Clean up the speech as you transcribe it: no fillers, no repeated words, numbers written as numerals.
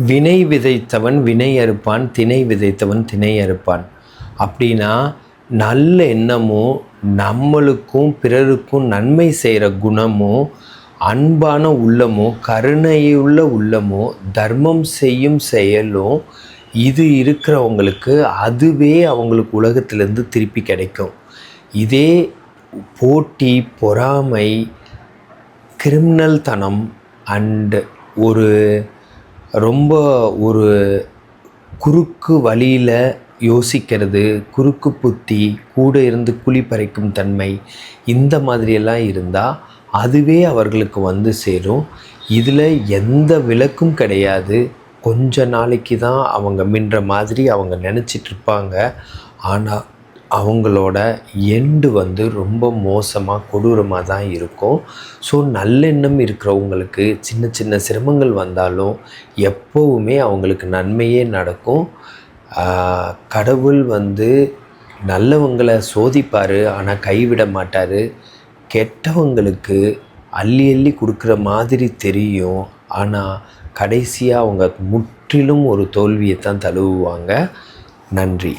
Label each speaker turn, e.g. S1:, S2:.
S1: வினை விதைத்தவன் வினை அறுப்பான், திணை விதைத்தவன் திணை அறுப்பான். அப்படின்னா நல்ல எண்ணமும் நம்மளுக்கும் பிறருக்கும் நன்மை செய்கிற குணமும் அன்பான உள்ளமும் கருணையுள்ள உள்ளமும் தர்மம் செய்யும் செயலும் இது இருக்கிறவங்களுக்கு அதுவே அவங்களுக்கு உலகத்திலேருந்து திருப்பி கிடைக்கும். இதே போட்டி, பொறாமை, கிரிமினல் தனம் அண்டு ரொம்ப ஒரு குறுக்கு வழியில் யோசிக்கிறது, குறுக்கு புத்தி, கூட இருந்து குழி பறிக்கும் தன்மை, இந்த மாதிரியெல்லாம் இருந்தால் அதுவே அவர்களுக்கு வந்து சேரும். இதில் எந்த விலக்கும் கிடையாது. கொஞ்ச நாளைக்கு தான் அவங்க மின்ற மாதிரி அவங்க நினச்சிட்ருப்பாங்க. ஆனால் அவங்களோட எண்டு வந்து ரொம்ப மோசமாக கொடூரமாக தான் இருக்கும். ஸோ நல்லெண்ணம் இருக்கிறவங்களுக்கு சின்ன சின்ன சிரமங்கள் வந்தாலும் எப்போவுமே அவங்களுக்கு நன்மையே நடக்கும். கடவுள் வந்து நல்லவங்களை சோதிப்பார், ஆனால் கைவிட மாட்டார். கெட்டவங்களுக்கு அள்ளி அள்ளி கொடுக்குற மாதிரி தெரியும், ஆனால் கடைசியாக அவங்க முற்றிலும் ஒரு தோல்வியை தான் தழுவுவாங்க. நன்றி.